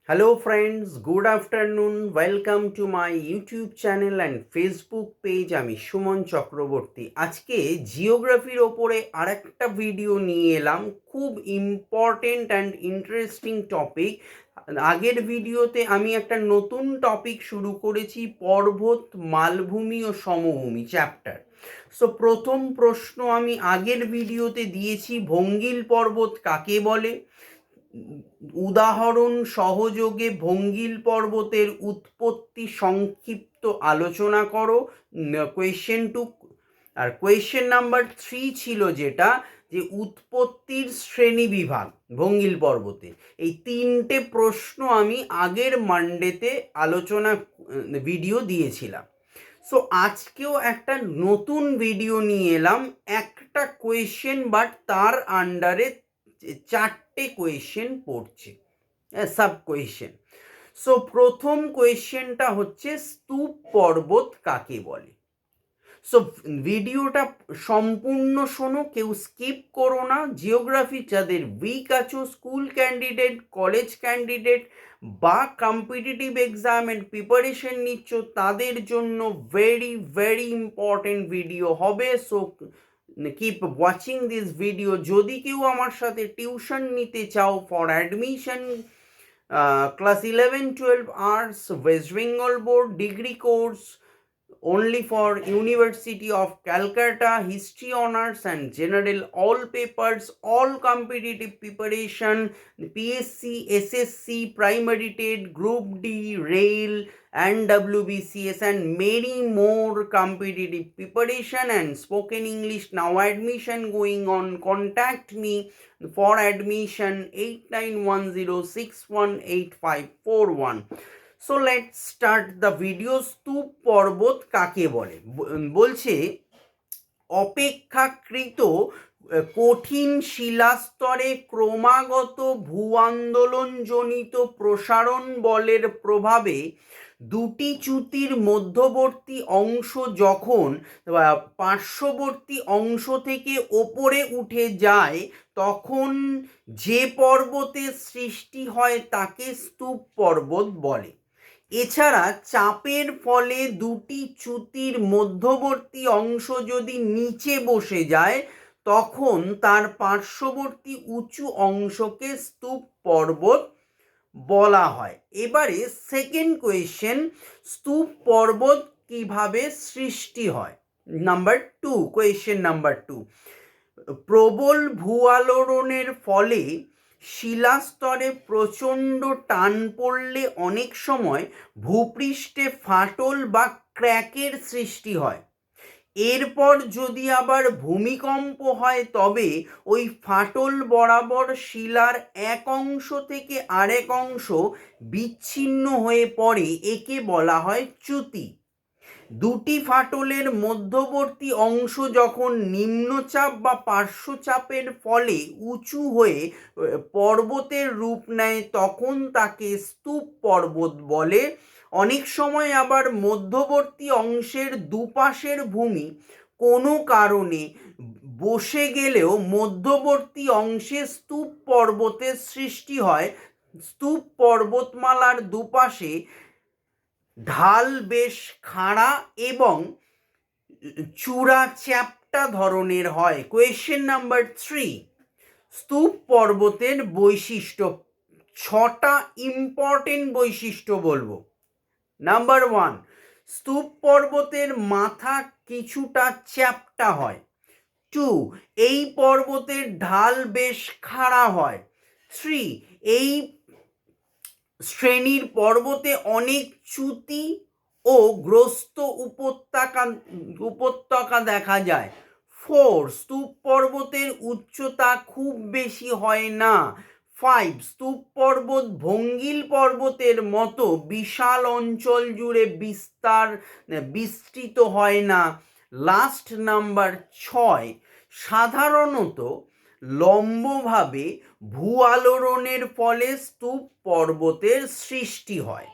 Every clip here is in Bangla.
Hello friends, good afternoon. Welcome to my YouTube channel and Facebook page. আমি সুমন চক্রবর্তী। আজকে জিওগ্রাফির ওপরে আরেকটা ভিডিও নিয়ে এলাম। খুব ইম্পর্টেন্ট অ্যান্ড ইন্টারেস্টিং টপিক। আগের ভিডিওতে আমি একটা নতুন টপিক শুরু করেছি, পর্বত, মালভূমি ও সমভূমি চ্যাপ্টার। সো প্রথম প্রশ্ন আমি আগের ভিডিওতে দিয়েছি, ভঙ্গিল পর্বত কাকে বলে? উদাহরণ সহযোগে ভঙ্গিল পর্বতের উৎপত্তি সংক্ষিপ্ত আলোচনা করো। কোয়েশ্চেন 2 আর কোয়েশ্চেন নাম্বার 3 ছিল যেটা যে উৎপত্তির শ্রেণী বিভাগ ভঙ্গিল পর্বতে। এই তিনটে প্রশ্ন আমি আগের মানডেতে আলোচনা ভিডিও দিয়েছিলাম। সো আজকেও একটা নতুন ভিডিও নিয়ে এলাম, একটা কোয়েশ্চেন বাট তার আন্ডারে 4টে কোয়েশ্চেন পড়ছে, সাব কোয়েশ্চেন। সো প্রথম কোয়েশ্চেনটা হচ্ছে স্তূপ পর্বত কাকে বলে। সো ভিডিওটা সম্পূর্ণ শোনো, কেউ স্কিপ করো না। জিওগ্রাফি যাদের উইক আছো, স্কুল ক্যান্ডিডেট, কলেজ ক্যান্ডিডেট বা কম্পিটিটিভ এক্সামের প্রিপারেশন নিচ্ছ, তাদের জন্য ভেরি ভেরি ইম্পর্টেন্ট ভিডিও হবে। So keep watching this video. যদি কেউ আমার সাথে টিউশন নিতে চাও for admission, class 11-12 arts, West Bengal board degree course only for University of Calcutta, history honors and general all papers, all competitive preparation, PSC, SSC, primary TET, group D, rail and WBCS and many more competitive preparation and spoken English. Now admission going on. Contact me for admission 8910618541. So let's start the video. স্তূপ পর্বত কাকে বলে? বলছে অপেক্ষাকৃত কঠিন শিলাস্তরে ক্রমাগত ভূ আন্দোলনজনিত প্রসারণ বলের প্রভাবে দুটি চ্যুতির মধ্যবর্তী অংশ যখন পার্শ্ববর্তী অংশ থেকে ওপরে উঠে যায়, তখন যে পর্বতের সৃষ্টি হয় তাকে স্তূপ পর্বত বলে। এছাড়া চাপের ফলে দুটি চ্যুতির মধ্যবর্তী অংশ যদি নিচে বসে যায়, তখন তার পার্শ্ববর্তী উঁচু অংশকে স্তূপ পর্বত বলা হয়। এবারে সেকেন্ড কোয়েশ্চেন, স্তূপ পর্বত কিভাবে সৃষ্টি হয়? নাম্বার 2, কোয়েশ্চেন নাম্বার 2, প্রবল ভূ আলোড়নের ফলে শিলাস্তরে প্রচণ্ড টান পড়লে অনেক সময় ভূপৃষ্ঠে ফাটল বা ক্র্যাকের সৃষ্টি হয়। এরপর যদি আবার ভূমিকম্প হয়, তবে ওই ফাটল বরাবর শিলার এক অংশ থেকে আরেক অংশ বিচ্ছিন্ন হয়ে পড়ে, একে বলা হয় চ্যুতি। দুটি ফাটলের মধ্যবর্তী অংশ যখন নিম্নচাপ বা পার্শ্বচাপের ফলে উঁচু হয়ে পর্বতের রূপ নেয়, তখন তাকে স্তূপ পর্বত বলে। অনেক সময় আবার মধ্যবর্তী অংশের দুপাশের ভূমি কোনো কারণে বসে গেলেও মধ্যবর্তী অংশে স্তূপ পর্বতের সৃষ্টি হয়। স্তূপ পর্বতমালার দুপাশে ঢাল বেশ খাড়া এবং চূড়া চ্যাপ্টা ধরনের হয়। কোয়েশ্চেন নাম্বার 3, স্তূপ পর্বতের বৈশিষ্ট্য। 6টা ইম্পর্টেন্ট বৈশিষ্ট্য বলবো। নাম্বার 1, স্তূপ পর্বতের মাথা কিছুটা চ্যাপ্টা হয়। 2, এই পর্বতের ঢাল বেশ খাড়া হয়। 3, এই শ্রেণীর পর্বতে অনেক চ্যুতি ও গ্রস্ত উপত্যকা দেখা যায়। 4, স্তূপ পর্বতের উচ্চতা খুব বেশি হয় না। 5, স্তূপ পর্বত ভঙ্গিল পর্বতের মতো বিশাল অঞ্চল জুড়ে বিস্তৃত হয় না। লাস্ট নাম্বার 6, সাধারণত লম্বভাবে ভূ আলোড়নের ফলে স্তূপ পর্বতের সৃষ্টি হয়।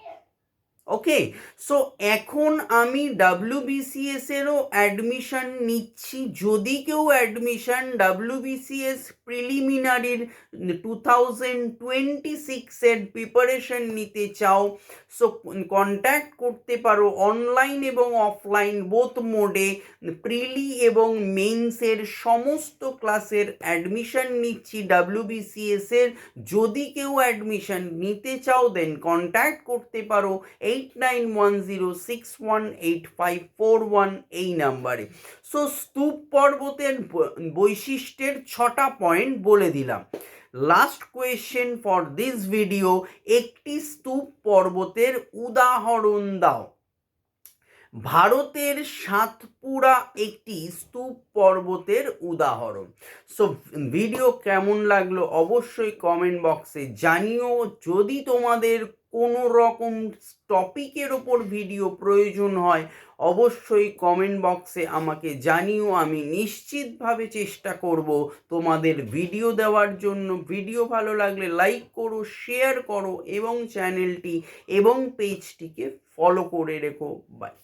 ওকে, সো এখন আমি WBCS এরও অ্যাডমিশন নিচ্ছি। যদি কেউ অ্যাডমিশন WBCS প্রিলিমিনারির 2026-এর প্রিপারেশন নিতে চাও, সো কন্ট্যাক্ট করতে পারো অনলাইন এবং অফলাইন বোথ মোডে। প্রিলি এবং মেইনসের সমস্ত ক্লাসের অ্যাডমিশন নিচ্ছি WBCS এর। যদি কেউ অ্যাডমিশন নিতে চাও দেন কন্ট্যাক্ট করতে পারো 8910618541 এই নাম্বারে। সো স্তূপ পর্বতের বৈশিষ্ট্যের 6টা পয়েন্ট বলে দিলাম। Last question for this video, একটি স্তূপ পর্বতের উদাহরণ দাও। ভারতের সাতপুরা একটি স্তূপ পর্বতের উদাহরণ। সো ভিডিও কেমন লাগলো অবশ্যই কমেন্ট বক্সে জানিও। যদি তোমাদের কোনো রকম টপিকের ওপর ভিডিও প্রয়োজন হয় অবশ্যই কমেন্ট বক্সে আমাকে জানিও। আমি নিশ্চিতভাবে চেষ্টা করব তোমাদের ভিডিও দেওয়ার জন্য। ভিডিও ভালো লাগলে লাইক করো, শেয়ার করো এবং চ্যানেলটি এবং পেজটিকে ফলো করে রেখো। বাই।